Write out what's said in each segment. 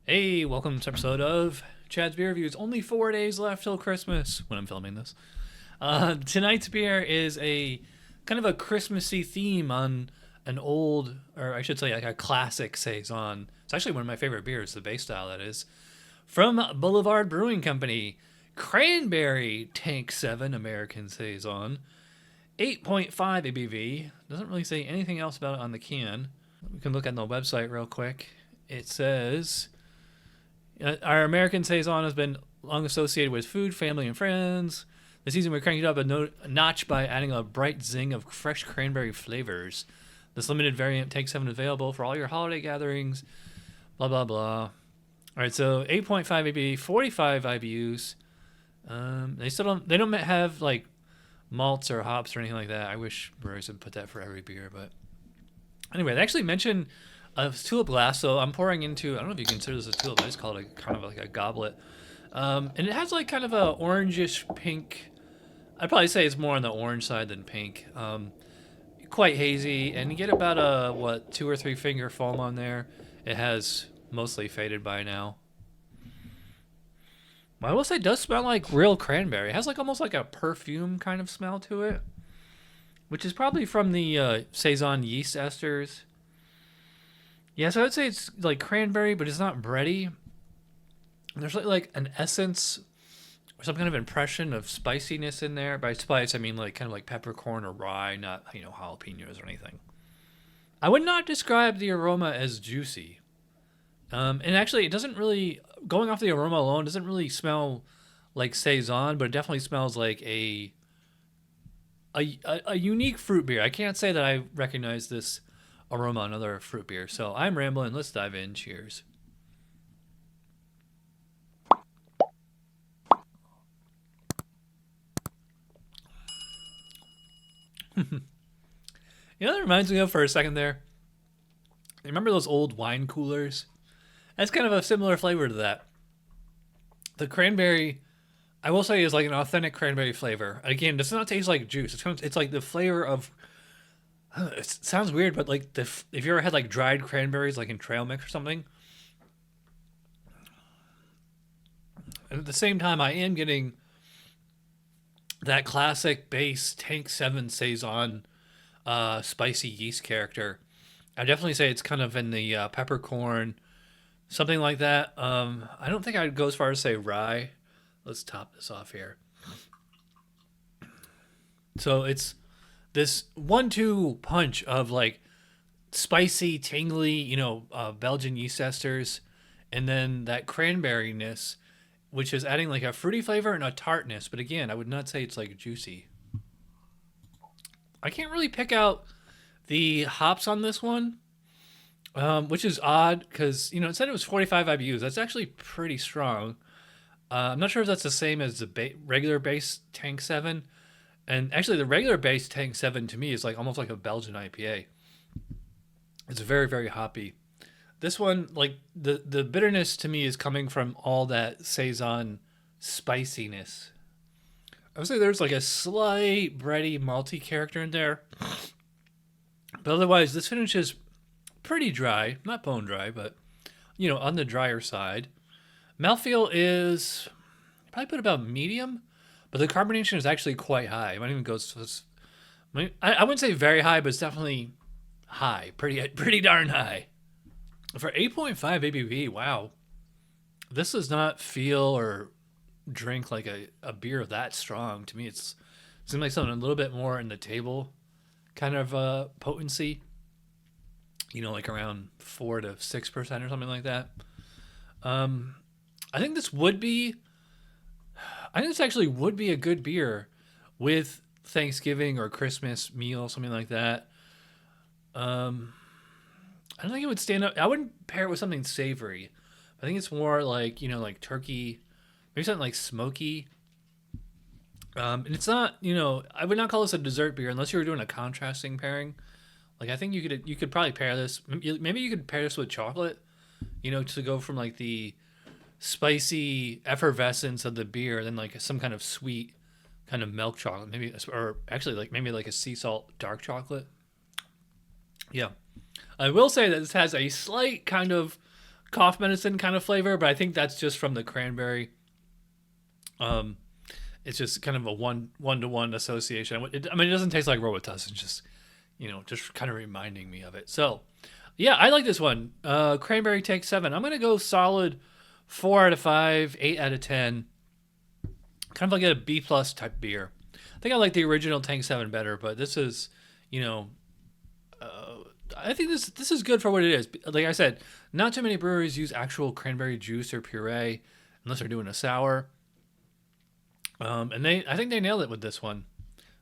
Hey, welcome to this episode of Chad's Beer Reviews. Only 4 days left till Christmas when I'm filming this. Tonight's beer is a kind of a Christmassy theme on an old, or I should say like a classic Saison. It's actually one of my favorite beers, the base style that is. From Boulevard Brewing Company, Cranberry Tank 7 American Saison. 8.5 ABV. Doesn't really say anything else about it on the can. We can look at the website real quick. It says... Our American Saison has been long associated with food, family, and friends. This season, we're cranking it up a notch by adding a bright zing of fresh cranberry flavors. This limited variant Tank 7 available for all your holiday gatherings. Blah, blah, blah. All right, so 8.5 ABV, 45 IBUs. They don't have like malts or hops or anything like that. I wish breweries would put that for every beer, but anyway, they actually mentioned tulip glass, so I'm pouring into, I don't know if you consider this a tulip, I just call it kind of like a goblet. And it has like kind of a orangish pink, I'd probably say it's more on the orange side than pink. Quite hazy, and you get about a, 2 or 3 finger foam on there. It has mostly faded by now. I will say it does smell like real cranberry. It has like almost like a perfume kind of smell to it, which is probably from the Saison yeast esters. Yeah, so I'd say it's like cranberry, but it's not bready. There's like an essence or some kind of impression of spiciness in there. By spice, I mean like kind of like peppercorn or rye, not, jalapenos or anything. I would not describe the aroma as juicy. And actually, it doesn't really, going off the aroma alone, doesn't really smell like Saison, but it definitely smells like a unique fruit beer. I can't say that I recognize this aroma on other fruit beer. So I'm rambling. Let's dive in. Cheers. That reminds me of for a second there? Remember those old wine coolers? That's kind of a similar flavor to that. The cranberry, I will say, is like an authentic cranberry flavor. Again, it does not taste like juice. It's like the flavor of... It sounds weird, but like if you ever had like dried cranberries, like in trail mix or something. And at the same time, I am getting that classic base Tank 7 Saison spicy yeast character. I definitely say it's kind of in the peppercorn, something like that. I don't think I'd go as far as say rye. Let's top this off here. So it's this 1-2 punch of like spicy, tingly, Belgian yeast esters, and then that cranberryness, which is adding like a fruity flavor and a tartness. But again, I would not say it's like juicy. I can't really pick out the hops on this one, which is odd because, it said it was 45 IBUs. That's actually pretty strong. I'm not sure if that's the same as the regular base Tank 7. And actually, the regular base Tank 7 to me is like almost like a Belgian IPA. It's very, very hoppy. This one, like the bitterness to me is coming from all that Saison spiciness. I would say there's like a slight bready, malty character in there. But otherwise, this finish is pretty dry. Not bone dry, but, on the drier side. Mouthfeel is probably put about medium. But the carbonation is actually quite high. It might even go... I wouldn't say very high, but it's definitely high. Pretty darn high. For 8.5 ABV, wow. This does not feel or drink like a beer that strong. To me, it seems like something a little bit more in the table kind of potency. Like around 4 to 6% or something like that. I think this actually would be a good beer with Thanksgiving or Christmas meal, something like that. I don't think it would stand up. I wouldn't pair it with something savory. I think it's more like, like turkey, maybe something like smoky. And it's not, I would not call this a dessert beer unless you were doing a contrasting pairing. Like, I think you could probably pair this. Maybe you could pair this with chocolate, to go from like the spicy effervescence of the beer, then like some kind of sweet kind of milk chocolate, maybe, or actually maybe like a sea salt dark chocolate. Yeah, I will say that this has a slight kind of cough medicine kind of flavor, but I think that's just from the cranberry. It's just kind of a one-to-one association. It doesn't taste like 𝗖𝗿𝘆. It's just, just kind of reminding me of it. So, yeah, I like this one. Cranberry takes 7. I'm going to go solid 4 out of 5, 8 out of 10. Kind of like a B+ type beer. I think I like the original Tank 7 better, but this is, I think this is good for what it is. Like I said, not too many breweries use actual cranberry juice or puree unless they're doing a sour. And I think they nailed it with this one.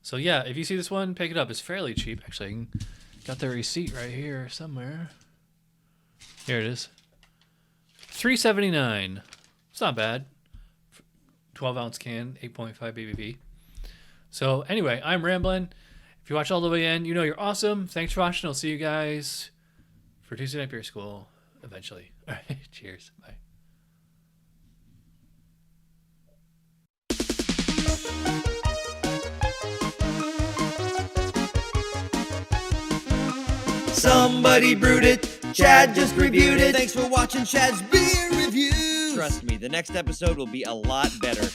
So yeah, if you see this one, pick it up. It's fairly cheap, actually. Got the receipt right here somewhere. Here it is. $3.79. It's not bad. 12-ounce can, 8.5 ABV. So anyway, I'm rambling. If you watch all the way in, you're awesome. Thanks for watching. I'll see you guys for Tuesday Night Beer School eventually. All right, cheers. Bye. Somebody brewed it. Chad just reviewed it. Thanks for watching Chad's Beer Reviews. Trust me, the next episode will be a lot better.